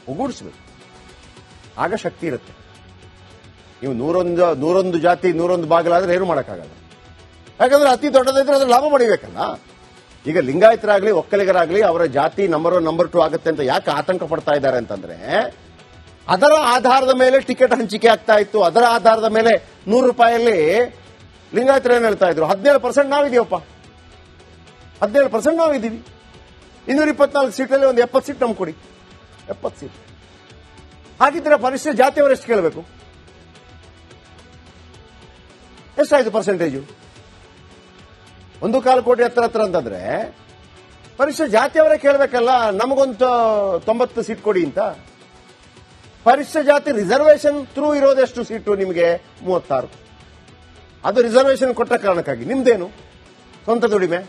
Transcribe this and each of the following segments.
ಒಗ್ಗೂಡಿಸಬೇಕು. ಆಗ ಶಕ್ತಿ ಇರುತ್ತೆ. ನೀವು 101 ಜಾತಿ 101 ಬಾಗಿಲಾದ್ರೆ ಏನು ಮಾಡೋಕ್ಕಾಗಲ್ಲ. ಯಾಕಂದ್ರೆ ಅತಿ ದೊಡ್ಡದಿದ್ರೆ ಅದ್ರ ಲಾಭ ಪಡಿಬೇಕಲ್ಲ. ಈಗ ಲಿಂಗಾಯತರಾಗ್ಲಿ ಒಕ್ಕಲಿಗರಾಗ್ಲಿ ಅವರ ಜಾತಿ ನಂಬರ್ 1 ನಂಬರ್ 2 ಆಗುತ್ತೆ ಅಂತ ಯಾಕೆ ಆತಂಕ ಪಡ್ತಾ ಇದ್ದಾರೆ ಅಂತಂದ್ರೆ, ಅದರ ಆಧಾರದ ಮೇಲೆ ಟಿಕೆಟ್ ಹಂಚಿಕೆ ಆಗ್ತಾ ಇತ್ತು. ಅದರ ಆಧಾರದ ಮೇಲೆ 100 ರೂಪಾಯಲ್ಲಿ ಲಿಂಗಾಯತರು ಏನ್ ಹೇಳ್ತಾ ಇದ್ರು, 17% ನಾವಿದೀವಪ್ಪ, 17% ನಾವಿದ್ದೀವಿ, 224 ಸೀಟಲ್ಲಿ ಒಂದು 70 ಸೀಟ್ ನಮ್ಗೆ ಕೊಡಿ, 70 ಸೀಟ್. ಹಾಗಿದ್ರೆ ಪರಿಶಿಷ್ಟ ಜಾತಿಯವರು ಎಷ್ಟು ಕೇಳಬೇಕು? ಎಷ್ಟಾಯ್ತು ಪರ್ಸೆಂಟೇಜು? 1.25 ಕೋಟಿ ಹತ್ರ ಅಂತಂದ್ರೆ ಪರಿಶಿಷ್ಟ ಜಾತಿಯವರೇ ಕೇಳಬೇಕಲ್ಲ, ನಮಗೊಂದು 90 ಸೀಟ್ ಕೊಡಿ ಅಂತ. ಪರಿಶಿಷ್ಟ ಜಾತಿ ರಿಸರ್ವೇಶನ್ ಥ್ರೂ ಇರೋದೆಷ್ಟು ಸೀಟು ನಿಮಗೆ? 36. ಅದು ರಿಸರ್ವೇಶನ್ ಕೊಟ್ಟ ಕಾರಣಕ್ಕಾಗಿ. ನಿಮ್ದೇನು ಸ್ವಂತ ದುಡಿಮೆ?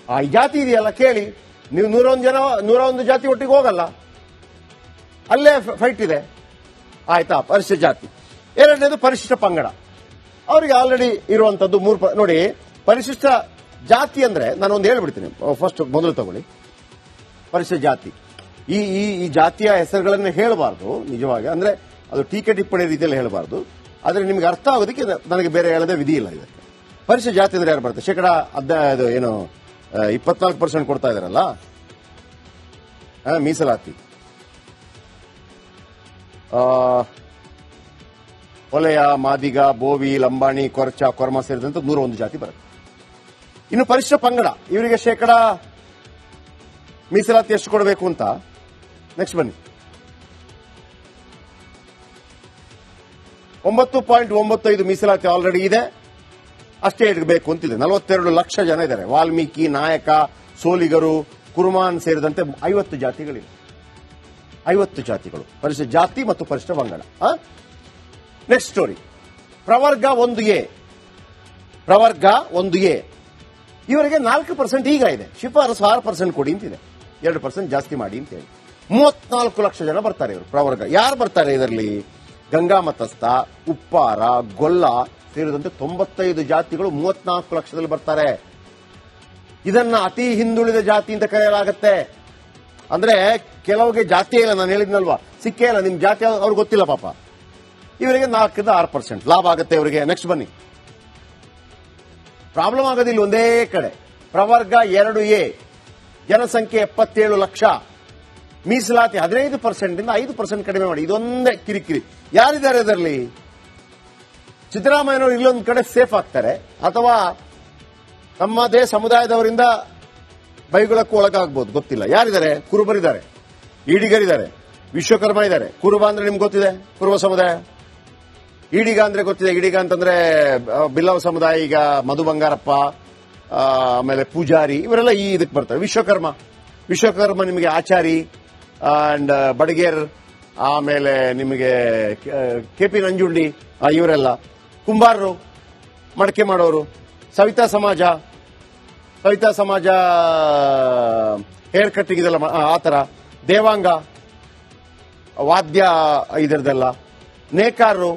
ಈ ಜಾತಿ ಇದೆಯಲ್ಲ ಕೇಳಿ. ನೀವು 101 ಜಾತಿ ಒಟ್ಟಿಗೆ ಹೋಗಲ್ಲ, ಅಲ್ಲೇ ಫೈಟ್ ಇದೆ. ಆಯ್ತಾ? ಪರಿಶಿಷ್ಟ ಜಾತಿ. ಎರಡನೇದು ಪರಿಶಿಷ್ಟ ಪಂಗಡ. ಅವರಿಗೆ ಆಲ್ರೆಡಿ ಇರುವಂತದ್ದು 3 ನೋಡಿ. ಪರಿಶಿಷ್ಟ ಜಾತಿ ಅಂದ್ರೆ ನಾನು ಒಂದು ಹೇಳ್ಬಿಡ್ತೀನಿ, ಫಸ್ಟ್ ಮೊದಲು ತಗೊಳ್ಳಿ. ಪರಿಶಿಷ್ಟ ಜಾತಿ, ಈ ಜಾತಿಯ ಹೆಸರುಗಳನ್ನು ಹೇಳಬಾರ್ದು ನಿಜವಾಗಿ, ಅಂದ್ರೆ ಅದು ಟೀಕೆ ಟಿಪ್ಪಣಿ ರೀತಿಯಲ್ಲಿ ಹೇಳಬಾರ್ದು. ಆದ್ರೆ ನಿಮ್ಗೆ ಅರ್ಥ ಆಗೋದಕ್ಕೆ ನನಗೆ ಬೇರೆ ಹೇಳದೆ ವಿಧಿ ಇಲ್ಲ ಇದಕ್ಕೆ. ಪರಿಶಿಷ್ಟ ಜಾತಿ ಅಂದ್ರೆ ಯಾರು ಬರುತ್ತೆ? ಶೇಕಡ 24% ಕೊಡ್ತಾ ಇದಾರಲ್ಲ ಮೀಸಲಾತಿ. ಹೊಲೆಯ, ಮಾದಿಗ, ಬೋವಿ, ಲಂಬಾಣಿ, ಕೊರ್ಚ, ಕೊರ್ಮ ಸೇರಿದಂತೆ 101 ಜಾತಿ ಬರುತ್ತೆ. ಇನ್ನು ಪರಿಶಿಷ್ಟ ಪಂಗಡ, ಇವರಿಗೆ ಶೇಕಡ ಮೀಸಲಾತಿ ಎಷ್ಟು ಕೊಡಬೇಕು ಅಂತ ನೆಕ್ಸ್ಟ್ ಬನ್ನಿ. 9.95 ಮೀಸಲಾತಿ ಆಲ್ರೆಡಿ ಇದೆ, ಅಷ್ಟೇ ಇರಬೇಕು ಅಂತಿದೆ. 42 ಲಕ್ಷ ಜನ ಇದ್ದಾರೆ. ವಾಲ್ಮೀಕಿ, ನಾಯಕ, ಸೋಲಿಗರು, ಕುರುಮಾನ್ ಸೇರಿದಂತೆ 50 ಜಾತಿಗಳಿವೆ. 50 ಜಾತಿಗಳು, ಪರಿಶಿಷ್ಟ ಜಾತಿ ಮತ್ತು ಪರಿಶಿಷ್ಟ ಪಂಗಡ. ನೆಕ್ಸ್ಟ್ ಸ್ಟೋರಿ, ಪ್ರವರ್ಗ 1A. ಪ್ರವರ್ಗ 1A ಇವರಿಗೆ 4% ಈಗ ಇದೆ. ಶಿಫಾರಸು 6% ಕೊಡಿ ಅಂತಿದೆ, 2% ಜಾಸ್ತಿ ಮಾಡಿ ಅಂತ ಹೇಳಿ. 34 ಲಕ್ಷ ಜನ ಬರ್ತಾರೆ ಇವರು ಪ್ರವರ್ಗ. ಯಾರು ಬರ್ತಾರೆ ಇದರಲ್ಲಿ? ಗಂಗಾ ಮತಸ್ಥ, ಉಪ್ಪಾರ, ಗೊಲ್ಲ ಸೇರಿದಂತೆ 95 ಜಾತಿಗಳು 34 ಲಕ್ಷದಲ್ಲಿ ಬರ್ತಾರೆ. ಇದನ್ನ ಅತಿ ಹಿಂದುಳಿದ ಜಾತಿ ಅಂತ ಕರೆಯಲಾಗುತ್ತೆ. ಅಂದ್ರೆ ಕೆಲವರಿಗೆ ಜಾತಿ ಇಲ್ಲ, ನಾನು ಹೇಳಿದ್ನಲ್ವಾ, ಸಿಕ್ಕೇ ಇಲ್ಲ ನಿಮ್ ಜಾತಿ ಅವ್ರಿಗೆ ಗೊತ್ತಿಲ್ಲ ಪಾಪ. ಇವರಿಗೆ 4-6% ಲಾಭ ಆಗುತ್ತೆ ಇವರಿಗೆ. ನೆಕ್ಸ್ಟ್ ಬನ್ನಿ. ಪ್ರಾಬ್ಲಮ್ ಆಗೋದಿಲ್ಲ ಒಂದೇ ಕಡೆ. ಪ್ರವರ್ಗ 2A ಜನಸಂಖ್ಯೆ 77 ಲಕ್ಷ, ಮೀಸಲಾತಿ 15% ಇಂದ 5% ಕಡಿಮೆ ಮಾಡಿ. ಇದೊಂದೇ ಕಿರಿಕಿರಿ. ಯಾರಿದ್ದಾರೆ ಇದರಲ್ಲಿ? ಸಿದ್ದರಾಮಯ್ಯನವರು ಇಲ್ಲೊಂದು ಕಡೆ ಸೇಫ್ ಆಗ್ತಾರೆ, ಅಥವಾ ತಮ್ಮದೇ ಸಮುದಾಯದವರಿಂದ ಬೈಗುಳಕ್ಕೂ ಒಳಗಾಗಬಹುದು, ಗೊತ್ತಿಲ್ಲ. ಯಾರಿದ್ದಾರೆ? ಕುರುಬರಿದ್ದಾರೆ, ಈಡಿಗರಿದ್ದಾರೆ, ವಿಶ್ವಕರ್ಮ ಇದ್ದಾರೆ. ಕುರುಬ ಅಂದ್ರೆ ನಿಮ್ಗೆ ಗೊತ್ತಿದೆ, ಕುರುಬ ಸಮುದಾಯ. ಈಡಿಗ ಅಂದ್ರೆ ಗೊತ್ತಿದೆ, ಈಡಿಗ ಅಂತಂದ್ರೆ ಬಿಲ್ಲವ ಸಮುದಾಯ. ಈಗ ಮಧು ಬಂಗಾರಪ್ಪ, ಆಮೇಲೆ ಪೂಜಾರಿ, ಇವರೆಲ್ಲ ಈ ಇದಕ್ಕೆ ಬರ್ತಾರೆ. ವಿಶ್ವಕರ್ಮ ನಿಮಗೆ ಆಚಾರಿ ಅಂಡ್ ಬಡಗೇರ್, ಆಮೇಲೆ ನಿಮಗೆ ಕೆಪಿ ನಂಜುಂಡಿ, ಇವರೆಲ್ಲ. ಕುಂಬಾರರು, ಮಡಕೆ ಮಾಡೋರು, ಸವಿತಾ ಸಮಾಜ ಹೇರ್ ಕಟ್ಟಿಂಗ್ ಇದೆಲ್ಲ ಆತರ. ದೇವಾಂಗ, ವಾದ್ಯ ಇದರದೆಲ್ಲ, ನೇಕಾರರು,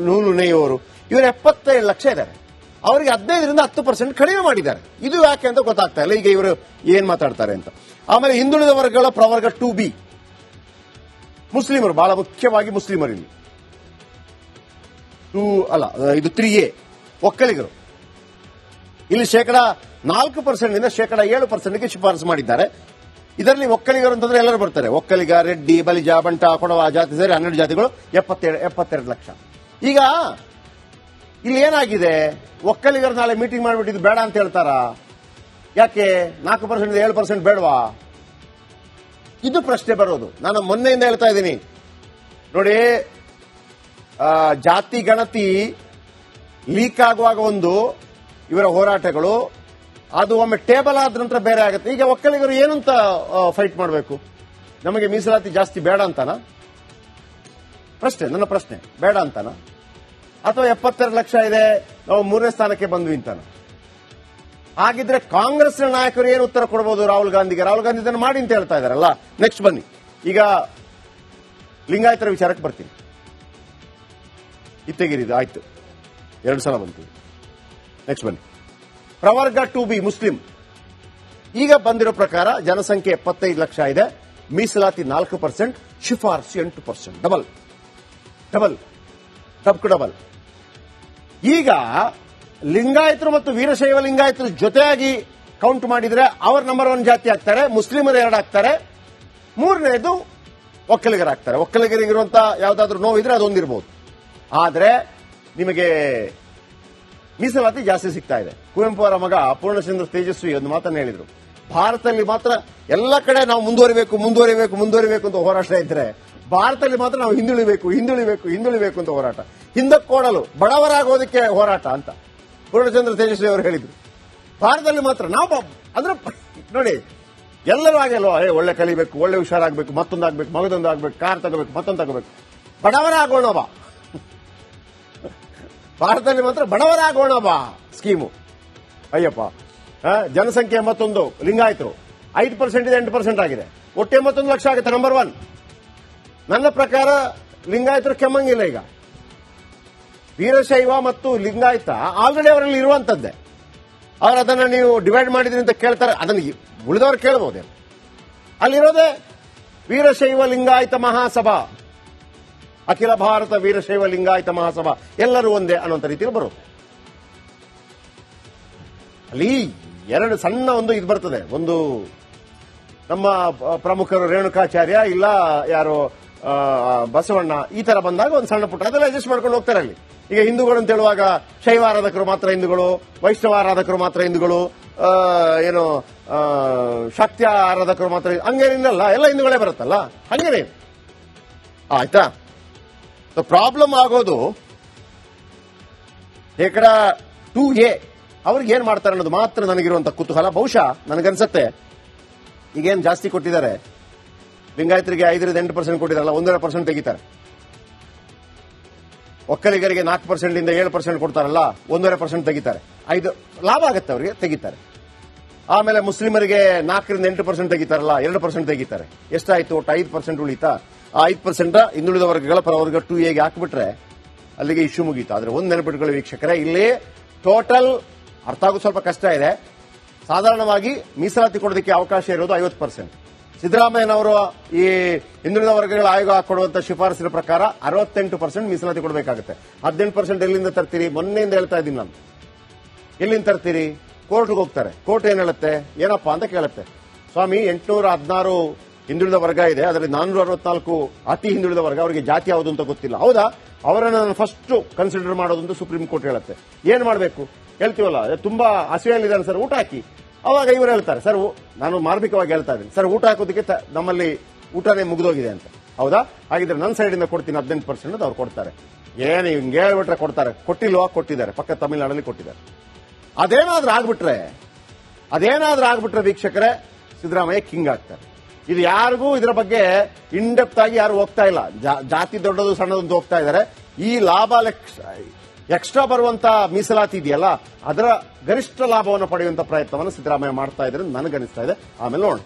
ನೂಲು ನೇಯುವವರು, ಇವರು 77 ಲಕ್ಷ ಇದ್ದಾರೆ. ಅವರಿಗೆ 15ರಿಂದ 10% ಕಡಿಮೆ ಮಾಡಿದ್ದಾರೆ. ಇದು ಯಾಕೆ ಅಂತ ಗೊತ್ತಾಗ್ತಾ ಇಲ್ಲ ಈಗ ಇವರು ಏನ್ ಮಾತಾಡ್ತಾರೆ ಅಂತ. ಆಮೇಲೆ ಹಿಂದುಳಿದ ವರ್ಗಗಳ ಪ್ರವರ್ಗ 2B, ಮುಸ್ಲಿಮರು, ಬಹಳ ಮುಖ್ಯವಾಗಿ ಮುಸ್ಲಿಮರು. ಇಲ್ಲಿ ಇದು 3A ಒಕ್ಕಲಿಗರು. ಇಲ್ಲಿ ಶೇಕಡ 4% ಇಂದ ಶೇಕಡ 7%ಗೆ ಶಿಫಾರಸು ಮಾಡಿದ್ದಾರೆ. ಇದರಲ್ಲಿ ಒಕ್ಕಲಿಗರು ಅಂತಂದ್ರೆ ಎಲ್ಲರೂ ಬರ್ತಾರೆ. ಒಕ್ಕಲಿಗ, ರೆಡ್ಡಿ, ಬಲಿಜ, ಬಂಟ, ಕೊಡವ ಜಾತಿ ಸೇರಿ 12 ಜಾತಿಗಳು 72 ಲಕ್ಷ. ಈಗ ಇಲ್ಲಿ ಏನಾಗಿದೆ, ಒಕ್ಕಲಿಗರು ನಾಳೆ ಮೀಟಿಂಗ್ ಮಾಡಿಬಿಟ್ಟಿದ್ದು ಬೇಡ ಅಂತ ಹೇಳ್ತಾರಾ? ಯಾಕೆ 4% 7% ಬೇಡವಾ? ಇದು ಪ್ರಶ್ನೆ ಬರೋದು. ನಾನು ಮೊನ್ನೆಯಿಂದ ಹೇಳ್ತಾ ಇದ್ದೀನಿ ನೋಡಿ, ಜಾತಿ ಗಣತಿ ಲೀಕ್ ಆಗುವಾಗ ಒಂದು ಇವರ ಹೋರಾಟಗಳು, ಅದು ಒಮ್ಮೆ ಟೇಬಲ್ ಆದ ನಂತರ ಬೇರೆ ಆಗುತ್ತೆ. ಈಗ ಒಕ್ಕಲಿಗರು ಏನಂತ ಫೈಟ್ ಮಾಡಬೇಕು? ನಮಗೆ ಮೀಸಲಾತಿ ಜಾಸ್ತಿ ಬೇಡ ಅಂತಾನ? ನನ್ನ ಪ್ರಶ್ನೆ ಬೇಡ ಅಂತಾನ, ಅಥವಾ 72 ಲಕ್ಷ ಇದೆ ನಾವು 3ನೇ ಸ್ಥಾನಕ್ಕೆ ಬಂದ್ವಿ ಅಂತಾನ? ಹಾಗಿದ್ರೆ ಕಾಂಗ್ರೆಸ್ನ ನಾಯಕರು ಏನು ಉತ್ತರ ಕೊಡಬಹುದು ರಾಹುಲ್ ಗಾಂಧಿಗೆ? ರಾಹುಲ್ ಗಾಂಧಿ ಇದನ್ನು ಮಾಡಿ ಅಂತ ಹೇಳ್ತಾ ಇದಾರಲ್ಲ. ನೆಕ್ಸ್ಟ್ ಬನ್ನಿ, ಈಗ ಲಿಂಗಾಯತರ ವಿಚಾರಕ್ಕೆ ಬರ್ತೀನಿ. ಇತ್ತೆಗಿರಿದು ಆಯ್ತು, 2 ಸಲ ಬಂತು. ನೆಕ್ಸ್ಟ್ ಬನ್ನಿ, ಪ್ರವರ್ಗ 2B ಮುಸ್ಲಿಂ. ಈಗ ಬಂದಿರೋ ಪ್ರಕಾರ ಜನಸಂಖ್ಯೆ 75 ಲಕ್ಷ ಇದೆ, ಮೀಸಲಾತಿ 4%, ಶಿಫಾರಸು 8%. ಡಬಲ್ ಈಗ ಲಿಂಗಾಯತರು ಮತ್ತು ವೀರಶೈವ ಲಿಂಗಾಯತರು ಜೊತೆಯಾಗಿ ಕೌಂಟ್ ಮಾಡಿದ್ರೆ ಅವರು ನಂಬರ್ 1 ಜಾತಿ ಆಗ್ತಾರೆ, ಮುಸ್ಲಿಮರು 2 ಆಗ್ತಾರೆ, 3ನೇದು ಒಕ್ಕಲಿಗರಾಗ್ತಾರೆ. ಒಕ್ಕಲಿಗರಿಗಿರುವಂತ ಯಾವ್ದಾದ್ರು ನೋವಿದ್ರೆ ಅದೊಂದಿರಬಹುದು. ಆದ್ರೆ ನಿಮಗೆ ಮೀಸಲಾತಿ ಜಾಸ್ತಿ ಸಿಗ್ತಾ ಇದೆ. ಕುವೆಂಪು ಅವರ ಮಗ ಪೂರ್ಣಚಂದ್ರ ತೇಜಸ್ವಿ ಒಂದು ಮಾತನ್ನು ಹೇಳಿದ್ರು, ಭಾರತದಲ್ಲಿ ಮಾತ್ರ ಎಲ್ಲ ಕಡೆ ನಾವು ಮುಂದುವರಿಬೇಕು ಅಂತ ಹೋರಾಟ ಇದ್ರೆ, ಭಾರತದಲ್ಲಿ ಮಾತ್ರ ನಾವು ಹಿಂದುಳಿಬೇಕು ಅಂತ ಹೋರಾಟ, ಹಿಂದಕ್ಕೋಡಲು ಬಡವರಾಗೋದಕ್ಕೆ ಹೋರಾಟ ಅಂತ ಪೂರ್ಣಚಂದ್ರ ತೇಜಸ್ವಿ ಅವರು ಹೇಳಿದ್ರು. ಭಾರತದಲ್ಲಿ ಮಾತ್ರ ನಾವು ಅಂದ್ರೆ ನೋಡಿ, ಎಲ್ಲರೂ ಆಗಲ್ವಾ, ಒಳ್ಳೆ ಕಲಿಬೇಕು, ಒಳ್ಳೆ ಹುಷಾರಾಗಬೇಕು, ಮತ್ತೊಂದಾಗಬೇಕು, ಮಗದೊಂದಾಗಬೇಕು, ಕಾರ್ ತಗೋಬೇಕು, ಮತ್ತೊಂದು ತಗೋಬೇಕು, ಬಡವರಾಗೋಣ ಬಾ. ಭಾರತದಲ್ಲಿ ಮಾತ್ರ ಬಡವರಾಗೋಣ ಬಾ ಸ್ಕೀಮು. ಅಯ್ಯಪ್ಪ, ಜನಸಂಖ್ಯೆ 81, ಲಿಂಗಾಯತರು 5% ಇದೆ, 8% ಆಗಿದೆ, ಒಟ್ಟು 81 ಲಕ್ಷ ಆಗುತ್ತೆ. ನಂಬರ್ 1. ನನ್ನ ಪ್ರಕಾರ ಲಿಂಗಾಯತರು ಕೆಮ್ಮಂಗಿಲ್ಲ. ಈಗ ವೀರಶೈವ ಮತ್ತು ಲಿಂಗಾಯತ ಆಲ್ರೆಡಿ ಅವರಲ್ಲಿ ಇರುವಂತದ್ದೇ. ಅವರು ಅದನ್ನ ನೀವು ಡಿವೈಡ್ ಮಾಡಿದ್ರಿ ಅಂತ ಕೇಳ್ತಾರೆ, ಅದನ್ನು ಉಳಿದವರು ಕೇಳಬಹುದೇ? ಅಲ್ಲಿರೋದೇ ವೀರಶೈವ ಲಿಂಗಾಯತ ಮಹಾಸಭಾ, ಅಖಿಲ ಭಾರತ ವೀರಶೈವ ಲಿಂಗಾಯತ ಮಹಾಸಭಾ, ಎಲ್ಲರೂ ಒಂದೇ ಅನ್ನುವಂಥ ರೀತಿಯಲ್ಲಿ ಬರುತ್ತೆ. ಅಲ್ಲಿ 2 ಸಣ್ಣ ಒಂದು ಇದು ಬರ್ತದೆ. ಒಂದು ನಮ್ಮ ಪ್ರಮುಖರು ರೇಣುಕಾಚಾರ್ಯ, ಇಲ್ಲ ಯಾರು ಬಸವಣ್ಣ, ಈ ತರ ಬಂದಾಗ ಒಂದು ಸಣ್ಣ ಪುಟ್ಟ ಅದೆಲ್ಲ ಅಡ್ಜಸ್ಟ್ ಮಾಡ್ಕೊಂಡು ಹೋಗ್ತಾರೆ. ಅಲ್ಲಿ ಈಗ ಹಿಂದೂಗಳು ಅಂತ ಹೇಳುವಾಗ ಶೈವ ಆರಾಧಕರು ಮಾತ್ರ ಹಿಂದೂಗಳು, ವೈಷ್ಣವ ಆರಾಧಕರು ಮಾತ್ರ ಹಿಂದೂಗಳು, ಏನು ಶಕ್ತಿ ಆರಾಧಕರು ಮಾತ್ರ, ಹಂಗೇನಿಲ್ಲ, ಎಲ್ಲ ಹಿಂದೂಗಳೇ ಬರುತ್ತಲ್ಲ, ಹಂಗೇನೆ ಆಯ್ತಾ. ಪ್ರಾಬ್ಲಮ್ ಆಗೋದು ಶೇಕಡ 2A ಅವ್ರಿಗೆ ಏನ್ ಮಾಡ್ತಾರೆ ಅನ್ನೋದು ಮಾತ್ರ ನನಗಿರುವಂತ ಕುತೂಹಲ. ಬಹುಶಃ ನನಗನ್ಸತ್ತೆ ಈಗೇನು ಜಾಸ್ತಿ ಕೊಟ್ಟಿದ್ದಾರೆ ಲಿಂಗಾಯತರಿಗೆ 5-8% ಕೊಟ್ಟಿದಾರಲ್ಲ, 1.5% ತೆಗಿತಾರೆ. ಒಕ್ಕಲಿಗರಿಗೆ 4% ಇಂದ 7% ಕೊಡ್ತಾರಲ್ಲ, 1.5% ತೆಗಿತಾರೆ. 5 ಲಾಭ ಆಗುತ್ತೆ ಅವರಿಗೆ, ತೆಗಿತಾರೆ. ಆಮೇಲೆ ಮುಸ್ಲಿಮರಿಗೆ 4-8% ತೆಗಿತಾರಲ್ಲ, 2% ತೆಗಿತಾರೆ. ಎಷ್ಟಾಯ್ತು? ಒಟ್ಟು 5% ಉಳಿತಾ? ಆ 5% ಹಿಂದುಳಿದ ವರ್ಗಗಳ ಪರವರ್ಗ 2Aಗೆ ಹಾಕಿಬಿಟ್ರೆ ಅಲ್ಲಿಗೆ ಇಶ್ಯೂ ಮುಗೀತು. ಆದ್ರೆ ಒಂದು ನೆನಪಿಟ್ಕೊಳ್ಳಿ ವೀಕ್ಷಕರೇ, ಇಲ್ಲಿ ಟೋಟಲ್ ಅರ್ಥ ಆಗೋದು ಸ್ವಲ್ಪ ಕಷ್ಟ ಇದೆ. ಸಾಧಾರಣವಾಗಿ ಮೀಸಲಾತಿ ಕೊಡೋದಕ್ಕೆ ಅವಕಾಶ ಇರೋದು 50%. ಸಿದ್ದರಾಮಯ್ಯನವರು ಈ ಹಿಂದುಳಿದ ವರ್ಗಗಳ ಆಯೋಗ ಕೊಡುವಂತ ಶಿಫಾರಸಿನ ಪ್ರಕಾರ 68% ಮೀಸಲಾತಿ ಕೊಡಬೇಕಾಗುತ್ತೆ. 18% ಎಲ್ಲಿಂದ ತರ್ತೀರಿ? ಮೊನ್ನೆಯಿಂದ ಹೇಳ್ತಾ ಇದ್ದೀನಿ ನಾನು. ಎಲ್ಲಿಂದ ತರ್ತೀರಿ? ಕೋರ್ಟ್ಗೆ ಹೋಗ್ತಾರೆ. ಕೋರ್ಟ್ ಏನ್ ಹೇಳುತ್ತೆ? ಏನಪ್ಪಾ ಅಂತ ಕೇಳುತ್ತೆ. ಸ್ವಾಮಿ 816 ಹಿಂದುಳಿದ ವರ್ಗ ಇದೆ, ಅದರಲ್ಲಿ 464 ಅತಿ ಹಿಂದುಳಿದ ವರ್ಗ, ಅವರಿಗೆ ಜಾತಿ ಯಾವುದು ಅಂತ ಗೊತ್ತಿಲ್ಲ. ಹೌದಾ? ಅವರನ್ನು ನಾನು ಫಸ್ಟ್ ಕನ್ಸಿಡರ್ ಮಾಡೋದು ಅಂತ ಸುಪ್ರೀಂ ಕೋರ್ಟ್ ಹೇಳುತ್ತೆ. ಏನ್ ಮಾಡಬೇಕು? ಹೇಳ್ತೀವಲ್ಲ, ತುಂಬಾ ಹಸಿವೆಯಲ್ಲಿದ್ದಾನೆ ಸರ್, ಊಟ ಹಾಕಿ. ಅವಾಗ ಇವರು ಹೇಳ್ತಾರೆ, ಸರ್ ನಾನು ಮಾರ್ಮಿಕವಾಗಿ ಹೇಳ್ತಾ ಇದ್ದೀನಿ, ಸರ್ ಊಟ ಹಾಕೋದಕ್ಕೆ ನಮ್ಮಲ್ಲಿ ಊಟನೇ ಮುಗಿದೋಗಿದೆ ಅಂತ. ಹೌದಾ? ಹಾಗಿದ್ರೆ ನನ್ನ ಸೈಡಿಂದ ಕೊಡ್ತೀನಿ 18% ಅವ್ರು ಕೊಡ್ತಾರೆ. ಏನು ಹಿಂಗೆ ಹೇಳ್ಬಿಟ್ರೆ ಕೊಡ್ತಾರೆ? ಕೊಟ್ಟಿಲ್ವಾ? ಕೊಟ್ಟಿದ್ದಾರೆ. ಪಕ್ಕ ತಮಿಳುನಾಡಲ್ಲಿ ಕೊಟ್ಟಿದ್ದಾರೆ. ಅದೇನಾದ್ರೂ ಆಗ್ಬಿಟ್ರೆ ವೀಕ್ಷಕರೇ, ಸಿದ್ದರಾಮಯ್ಯ ಕಿಂಗ್ ಆಗ್ತಾರೆ. ಇದು ಯಾರಿಗೂ ಇದರ ಬಗ್ಗೆ ಇನ್ಡೆಪ್ತ್ ಆಗಿ ಯಾರು ಹೋಗ್ತಾ ಇಲ್ಲ. ಜಾತಿ ದೊಡ್ಡದು ಸಣ್ಣದು ಹೋಗ್ತಾ ಇದ್ದಾರೆ. ಈ ಲಾಭ ಎಕ್ಸ್ಟ್ರಾ ಬರುವಂತ ಮೀಸಲಾತಿ ಇದೆಯಲ್ಲ, ಅದರ ಗರಿಷ್ಠ ಲಾಭವನ್ನು ಪಡೆಯುವಂತ ಪ್ರಯತ್ನವನ್ನು ಸಿದ್ದರಾಮಯ್ಯ ಮಾಡ್ತಾ ಇದ್ದಾರೆ ನನಗನಿಸ್ತಾ ಇದೆ. ಆಮೇಲೆ ನೋಡೋಣ.